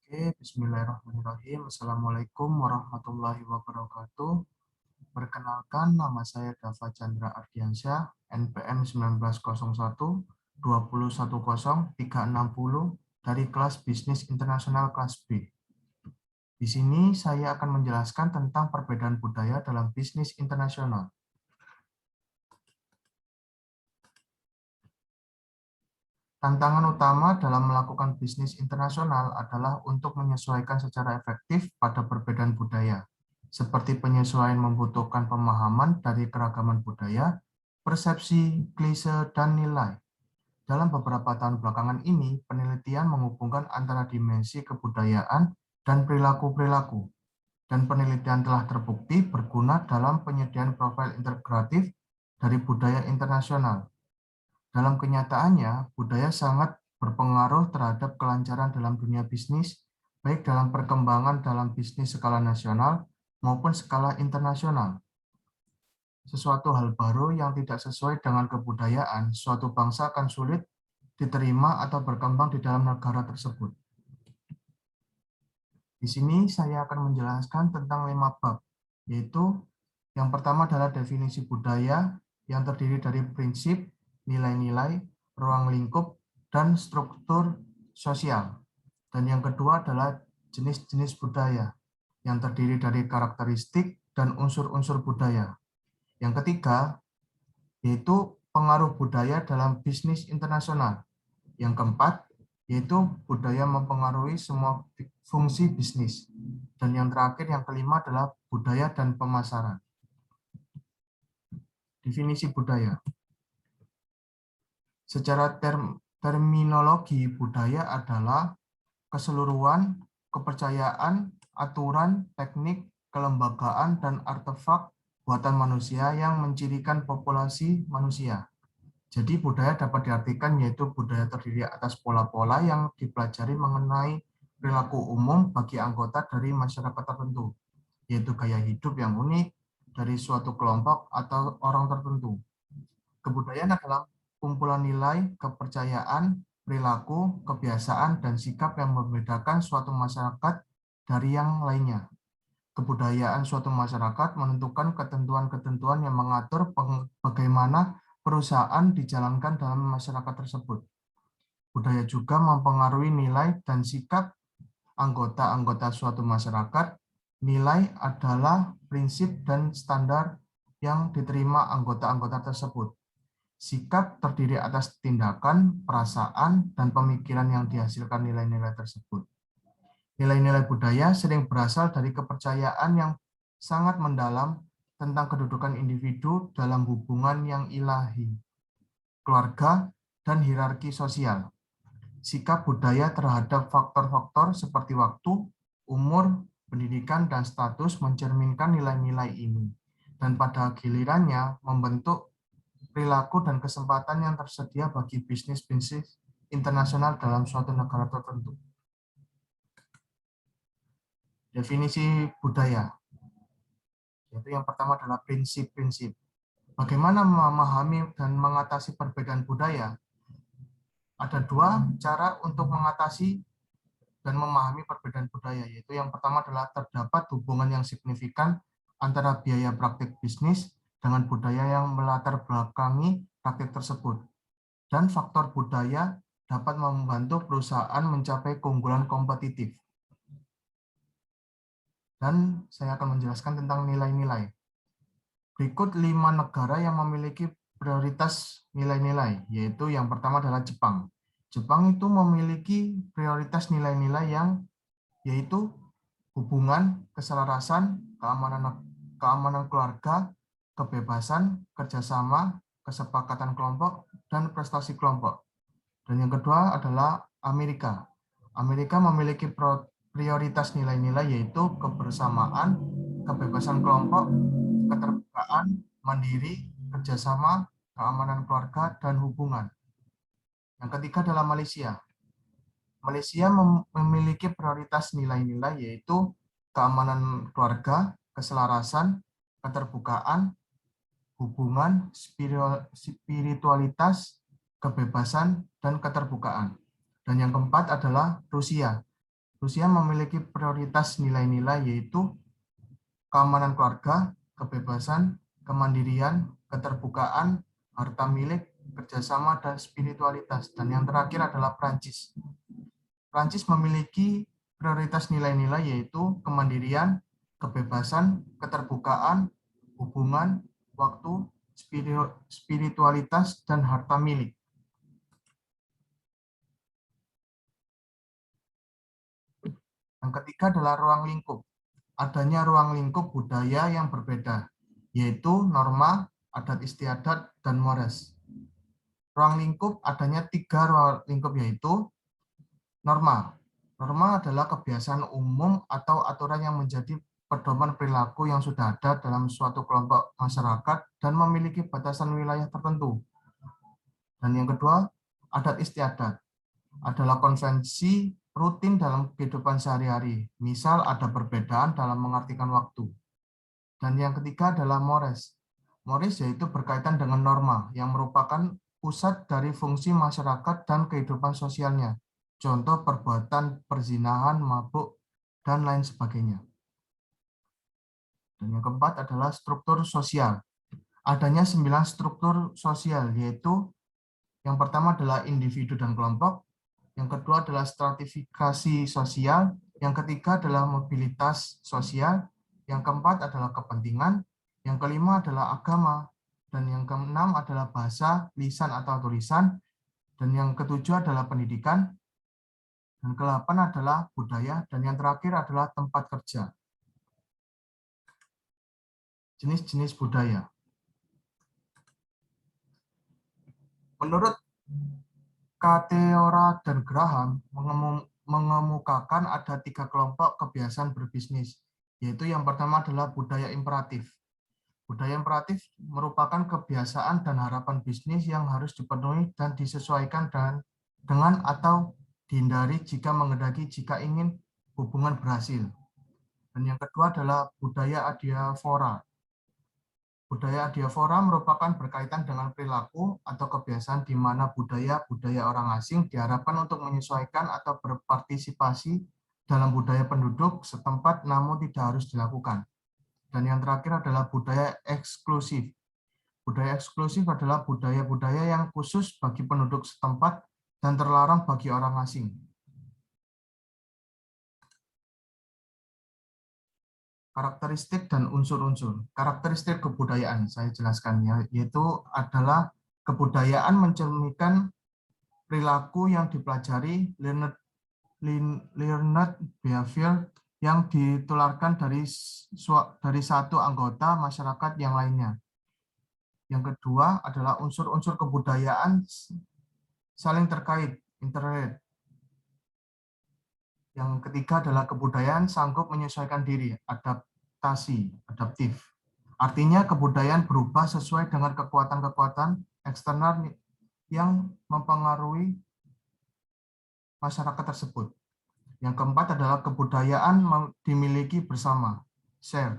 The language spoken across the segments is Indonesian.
Oke, bismillahirrahmanirrahim. Assalamualaikum warahmatullahi wabarakatuh. Perkenalkan, nama saya Dava Chandra Ardiansyah, NPM 1901 2010360 dari kelas Bisnis Internasional kelas B. Di sini saya akan menjelaskan tentang perbedaan budaya dalam bisnis internasional. Tantangan utama dalam melakukan bisnis internasional adalah untuk menyesuaikan secara efektif pada perbedaan budaya, seperti penyesuaian membutuhkan pemahaman dari keragaman budaya, persepsi, klise, dan nilai. Dalam beberapa tahun belakangan ini, penelitian menghubungkan antara dimensi kebudayaan dan perilaku-perilaku, dan penelitian telah terbukti berguna dalam penyediaan profil integratif dari budaya internasional. Dalam kenyataannya, budaya sangat berpengaruh terhadap kelancaran dalam dunia bisnis, baik dalam perkembangan dalam bisnis skala nasional maupun skala internasional. Sesuatu hal baru yang tidak sesuai dengan kebudayaan suatu bangsa akan sulit diterima atau berkembang di dalam negara tersebut. Di sini saya akan menjelaskan tentang 5 bab, yaitu yang pertama adalah definisi budaya yang terdiri dari prinsip, nilai-nilai, ruang lingkup, dan struktur sosial. Dan yang kedua adalah jenis-jenis budaya yang terdiri dari karakteristik dan unsur-unsur budaya. Yang ketiga yaitu pengaruh budaya dalam bisnis internasional. Yang keempat yaitu budaya mempengaruhi semua fungsi bisnis. Dan yang terakhir, yang kelima adalah budaya dan pemasaran. Definisi budaya. Secara terminologi, budaya adalah keseluruhan, kepercayaan, aturan, teknik, kelembagaan, dan artefak buatan manusia yang mencirikan populasi manusia. Jadi budaya dapat diartikan yaitu budaya terdiri atas pola-pola yang dipelajari mengenai perilaku umum bagi anggota dari masyarakat tertentu, yaitu gaya hidup yang unik dari suatu kelompok atau orang tertentu. Kebudayaan adalah kumpulan nilai, kepercayaan, perilaku, kebiasaan, dan sikap yang membedakan suatu masyarakat dari yang lainnya. Kebudayaan suatu masyarakat menentukan ketentuan-ketentuan yang mengatur bagaimana perusahaan dijalankan dalam masyarakat tersebut. Budaya juga mempengaruhi nilai dan sikap anggota-anggota suatu masyarakat. Nilai adalah prinsip dan standar yang diterima anggota-anggota tersebut. Sikap terdiri atas tindakan, perasaan, dan pemikiran yang dihasilkan nilai-nilai tersebut. Nilai-nilai budaya sering berasal dari kepercayaan yang sangat mendalam tentang kedudukan individu dalam hubungan yang ilahi, keluarga, dan hierarki sosial. Sikap budaya terhadap faktor-faktor seperti waktu, umur, pendidikan, dan status mencerminkan nilai-nilai ini, dan pada gilirannya membentuk perilaku dan kesempatan yang tersedia bagi bisnis-bisnis internasional dalam suatu negara tertentu. Definisi budaya. Yaitu yang pertama adalah prinsip-prinsip. Bagaimana memahami dan mengatasi perbedaan budaya? Ada dua cara untuk mengatasi dan memahami perbedaan budaya, yaitu yang pertama adalah terdapat hubungan yang signifikan antara biaya praktik bisnis dengan budaya yang melatar belakangi praktik tersebut. Dan faktor budaya dapat membantu perusahaan mencapai keunggulan kompetitif. Dan saya akan menjelaskan tentang nilai-nilai. Berikut 5 negara yang memiliki prioritas nilai-nilai, yaitu yang pertama adalah Jepang. Jepang itu memiliki prioritas nilai-nilai yang yaitu hubungan, keselarasan, keamanan keluarga, kebebasan, kerjasama, kesepakatan kelompok, dan prestasi kelompok. Dan yang kedua adalah Amerika. Amerika memiliki prioritas nilai-nilai yaitu kebersamaan, kebebasan kelompok, keterbukaan, mandiri, kerjasama, keamanan keluarga, dan hubungan. Yang ketiga adalah Malaysia. Malaysia memiliki prioritas nilai-nilai yaitu keamanan keluarga, keselarasan, keterbukaan, hubungan, spiritualitas, kebebasan, dan keterbukaan. Dan yang keempat adalah Rusia. Rusia memiliki prioritas nilai-nilai yaitu keamanan keluarga, kebebasan, kemandirian, keterbukaan, harta milik, kerjasama, dan spiritualitas. Dan yang terakhir adalah Prancis. Prancis memiliki prioritas nilai-nilai yaitu kemandirian, kebebasan, keterbukaan, hubungan, waktu, spiritualitas, dan harta milik. Yang ketiga adalah ruang lingkup. Adanya ruang lingkup budaya yang berbeda, yaitu norma, adat istiadat, dan mores. Ruang lingkup adanya 3 ruang lingkup yaitu norma. Norma adalah kebiasaan umum atau aturan yang menjadi pedoman perilaku yang sudah ada dalam suatu kelompok masyarakat dan memiliki batasan wilayah tertentu. Dan yang kedua, adat istiadat adalah konvensi rutin dalam kehidupan sehari-hari. Misal ada perbedaan dalam mengartikan waktu. Dan yang ketiga adalah mores. Mores yaitu berkaitan dengan norma yang merupakan pusat dari fungsi masyarakat dan kehidupan sosialnya. Contoh perbuatan perzinahan, mabuk, dan lain sebagainya. Dan yang keempat adalah struktur sosial. Adanya 9 struktur sosial, yaitu yang pertama adalah individu dan kelompok, yang kedua adalah stratifikasi sosial, yang ketiga adalah mobilitas sosial, yang keempat adalah kepentingan, yang kelima adalah agama, dan yang keenam adalah bahasa, lisan atau tulisan, dan yang ketujuh adalah pendidikan, dan kedelapan adalah budaya, dan yang terakhir adalah tempat kerja. Jenis-jenis budaya. Menurut Kateora dan Graham mengemukakan ada 3 kelompok kebiasaan berbisnis, yaitu yang pertama adalah budaya imperatif. Budaya imperatif merupakan kebiasaan dan harapan bisnis yang harus dipenuhi dan disesuaikan dengan atau dihindari jika menghendaki jika ingin hubungan berhasil. Dan yang kedua adalah budaya adiaphora. Budaya adiaphora merupakan berkaitan dengan perilaku atau kebiasaan di mana budaya orang asing diharapkan untuk menyesuaikan atau berpartisipasi dalam budaya penduduk setempat namun tidak harus dilakukan. Dan yang terakhir adalah budaya eksklusif. Budaya eksklusif adalah budaya-budaya yang khusus bagi penduduk setempat dan terlarang bagi orang asing. Karakteristik dan unsur-unsur. Karakteristik kebudayaan, saya jelaskan ya, yaitu adalah kebudayaan mencerminkan perilaku yang dipelajari, learned behavior yang ditularkan dari satu anggota masyarakat yang lainnya. Yang kedua adalah unsur-unsur kebudayaan saling terkait, interrelate. Yang ketiga adalah kebudayaan sanggup menyesuaikan diri, adaptasi, adaptif. Artinya kebudayaan berubah sesuai dengan kekuatan-kekuatan eksternal yang mempengaruhi masyarakat tersebut. Yang keempat adalah kebudayaan dimiliki bersama, share,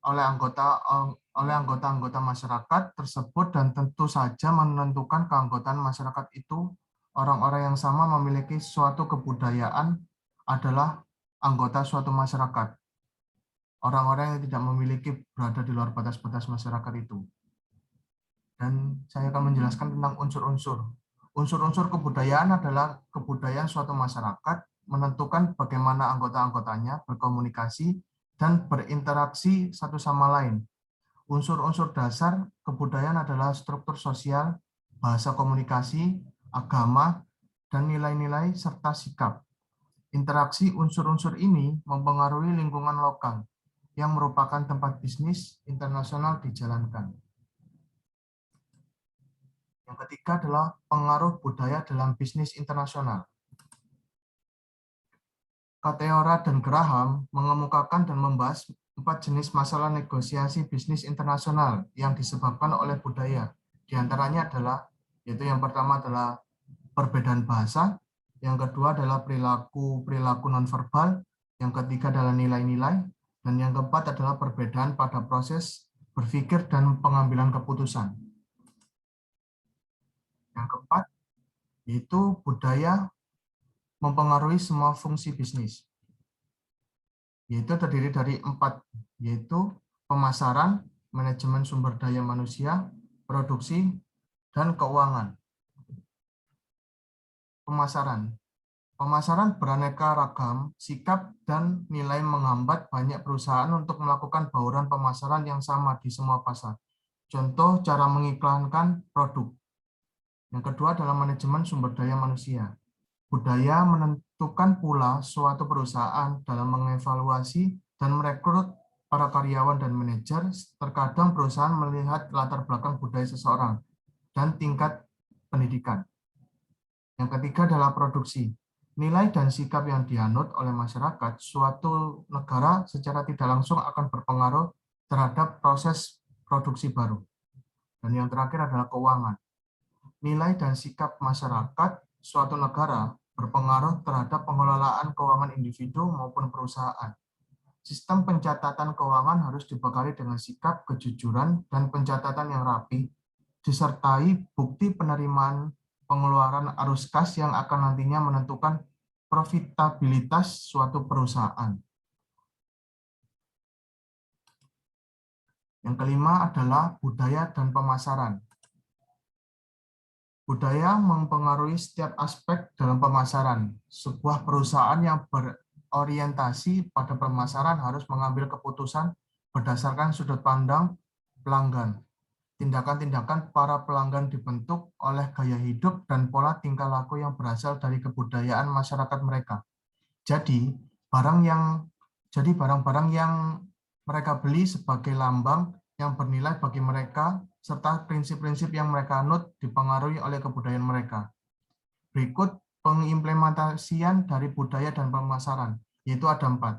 oleh anggota-anggota masyarakat tersebut dan tentu saja menentukan keanggotaan masyarakat itu orang-orang yang sama memiliki suatu kebudayaan adalah anggota suatu masyarakat. Orang-orang yang tidak memiliki berada di luar batas-batas masyarakat itu. Dan saya akan menjelaskan tentang unsur-unsur. Unsur-unsur kebudayaan adalah kebudayaan suatu masyarakat menentukan bagaimana anggota-anggotanya berkomunikasi dan berinteraksi satu sama lain. Unsur-unsur dasar kebudayaan adalah struktur sosial, bahasa komunikasi, agama, dan nilai-nilai serta sikap. Interaksi unsur-unsur ini mempengaruhi lingkungan lokal yang merupakan tempat bisnis internasional dijalankan. Yang ketiga adalah pengaruh budaya dalam bisnis internasional. Kateora dan Graham mengemukakan dan membahas 4 jenis masalah negosiasi bisnis internasional yang disebabkan oleh budaya. Di antaranya adalah, yaitu yang pertama adalah perbedaan bahasa, yang kedua adalah perilaku nonverbal, yang ketiga adalah nilai-nilai, dan yang keempat adalah perbedaan pada proses berpikir dan pengambilan keputusan. Yang keempat, yaitu budaya mempengaruhi semua fungsi bisnis, yaitu terdiri dari 4, yaitu pemasaran, manajemen sumber daya manusia, produksi, dan keuangan. Pemasaran. Pemasaran beraneka ragam, sikap dan nilai menghambat banyak perusahaan untuk melakukan bauran pemasaran yang sama di semua pasar. Contoh cara mengiklankan produk. Yang kedua adalah manajemen sumber daya manusia. Budaya menentukan pula suatu perusahaan dalam mengevaluasi dan merekrut para karyawan dan manajer. Terkadang perusahaan melihat latar belakang budaya seseorang dan tingkat pendidikan. Yang ketiga adalah produksi. Nilai dan sikap yang dianut oleh masyarakat suatu negara secara tidak langsung akan berpengaruh terhadap proses produksi baru. Dan yang terakhir adalah keuangan. Nilai dan sikap masyarakat suatu negara berpengaruh terhadap pengelolaan keuangan individu maupun perusahaan. Sistem pencatatan keuangan harus dibekali dengan sikap kejujuran dan pencatatan yang rapi, disertai bukti penerimaan pengeluaran arus kas yang akan nantinya menentukan profitabilitas suatu perusahaan. Yang kelima adalah budaya dan pemasaran. Budaya mempengaruhi setiap aspek dalam pemasaran. Sebuah perusahaan yang berorientasi pada pemasaran harus mengambil keputusan berdasarkan sudut pandang pelanggan. Tindakan-tindakan para pelanggan dibentuk oleh gaya hidup dan pola tingkah laku yang berasal dari kebudayaan masyarakat mereka. Jadi, barang-barang yang mereka beli sebagai lambang yang bernilai bagi mereka, serta prinsip-prinsip yang mereka anut dipengaruhi oleh kebudayaan mereka. Berikut pengimplementasian dari budaya dan pemasaran, yaitu ada 4.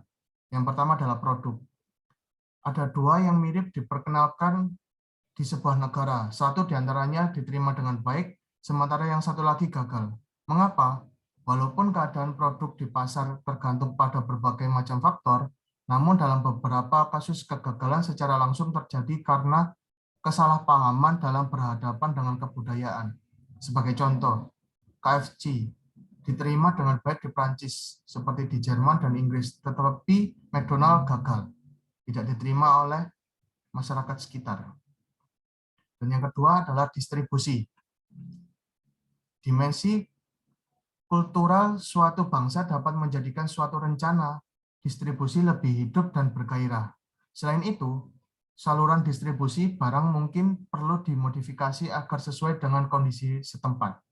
Yang pertama adalah produk. Ada 2 yang mirip diperkenalkan di sebuah negara. Satu diantaranya diterima dengan baik, sementara yang satu lagi gagal. Mengapa? Walaupun keadaan produk di pasar tergantung pada berbagai macam faktor, namun dalam beberapa kasus kegagalan secara langsung terjadi karena kesalahpahaman dalam berhadapan dengan kebudayaan. Sebagai contoh, KFC diterima dengan baik di Prancis, seperti di Jerman dan Inggris, tetapi McDonald gagal, tidak diterima oleh masyarakat sekitar. Dan yang kedua adalah distribusi. Dimensi kultural suatu bangsa dapat menjadikan suatu rencana distribusi lebih hidup dan bergairah. Selain itu, saluran distribusi barang mungkin perlu dimodifikasi agar sesuai dengan kondisi setempat.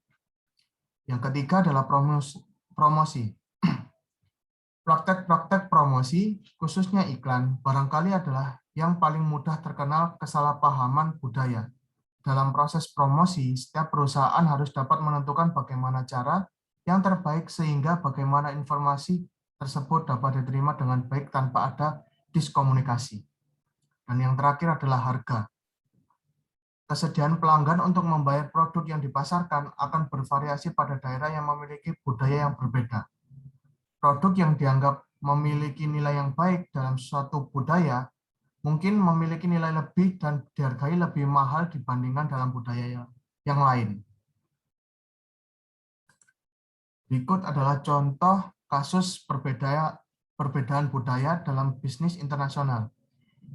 Yang ketiga adalah promosi. Praktek-praktek promosi, khususnya iklan, barangkali adalah yang paling mudah terkenal kesalahpahaman budaya. Dalam proses promosi, setiap perusahaan harus dapat menentukan bagaimana cara yang terbaik sehingga bagaimana informasi tersebut dapat diterima dengan baik tanpa ada diskomunikasi. Dan yang terakhir adalah harga. Kesediaan pelanggan untuk membayar produk yang dipasarkan akan bervariasi pada daerah yang memiliki budaya yang berbeda. Produk yang dianggap memiliki nilai yang baik dalam suatu budaya mungkin memiliki nilai lebih dan dihargai lebih mahal dibandingkan dalam budaya yang lain. Berikut adalah contoh kasus perbedaan budaya dalam bisnis internasional,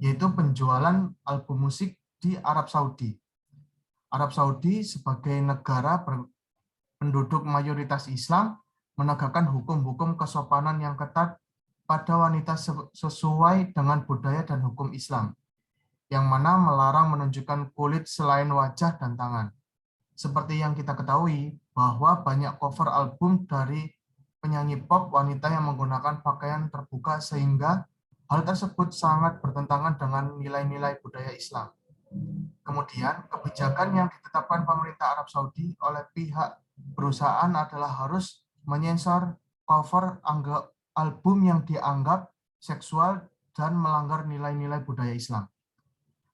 yaitu penjualan album musik di Arab Saudi. Arab Saudi sebagai negara penduduk mayoritas Islam menegakkan hukum-hukum kesopanan yang ketat pada wanita sesuai dengan budaya dan hukum Islam, yang mana melarang menunjukkan kulit selain wajah dan tangan. Seperti yang kita ketahui, bahwa banyak cover album dari penyanyi pop wanita yang menggunakan pakaian terbuka sehingga hal tersebut sangat bertentangan dengan nilai-nilai budaya Islam. Kemudian, kebijakan yang ditetapkan pemerintah Arab Saudi oleh pihak perusahaan adalah harus menyensor cover album yang dianggap seksual dan melanggar nilai-nilai budaya Islam.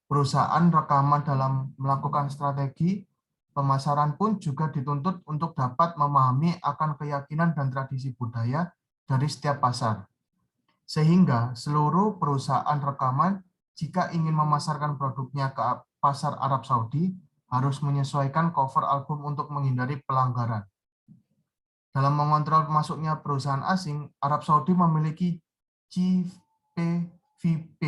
Perusahaan rekaman dalam melakukan strategi pemasaran pun juga dituntut untuk dapat memahami akan keyakinan dan tradisi budaya dari setiap pasar. Sehingga seluruh perusahaan rekaman jika ingin memasarkan produknya ke pasar Arab Saudi harus menyesuaikan cover album untuk menghindari pelanggaran. Dalam mengontrol masuknya perusahaan asing, Arab Saudi memiliki CPVP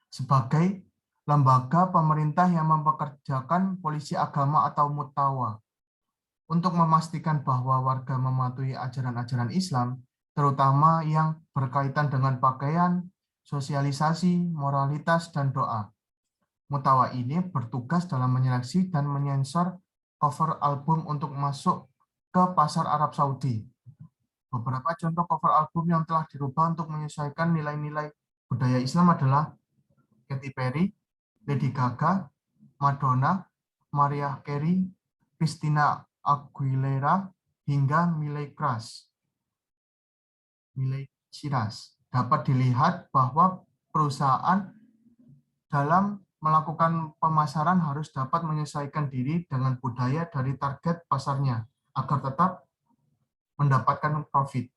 sebagai lembaga pemerintah yang mempekerjakan polisi agama atau mutawa untuk memastikan bahwa warga mematuhi ajaran-ajaran Islam, terutama yang berkaitan dengan pakaian, sosialisasi, moralitas, dan doa. Mutawa ini bertugas dalam menyeleksi dan menyensor cover album untuk masuk ke pasar Arab Saudi. Beberapa contoh cover album yang telah dirubah untuk menyesuaikan nilai-nilai budaya Islam adalah Katy Perry, Lady Gaga, Madonna, Mariah Carey, Christina Aguilera, hingga Miley Cyrus. Dapat dilihat bahwa perusahaan dalam melakukan pemasaran harus dapat menyesuaikan diri dengan budaya dari target pasarnya agar tetap mendapatkan profit.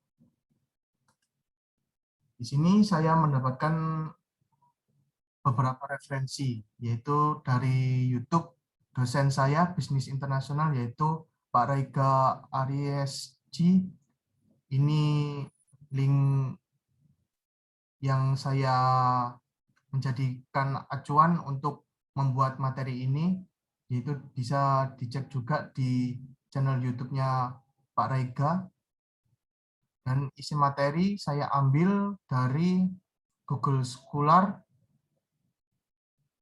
Di sini saya mendapatkan beberapa referensi, yaitu dari YouTube dosen saya bisnis internasional, yaitu Pak Raiga Aries-G. Ini link yang saya menjadikan acuan untuk membuat materi ini, yaitu bisa dicek juga di channel YouTube-nya Pak Raiga. Dan isi materi saya ambil dari Google Scholar,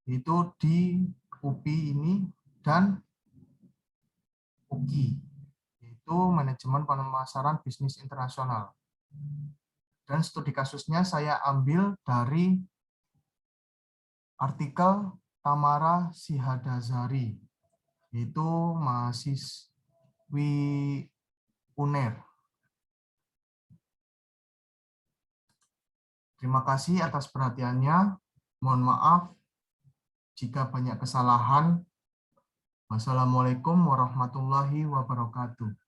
yaitu di UPI ini, dan UGI, yaitu Manajemen Pemasaran Bisnis Internasional. Dan studi kasusnya saya ambil dari artikel Tamara Sihadazari, yaitu mahasiswi UNER. Terima kasih atas perhatiannya. Mohon maaf jika banyak kesalahan. Wassalamualaikum warahmatullahi wabarakatuh.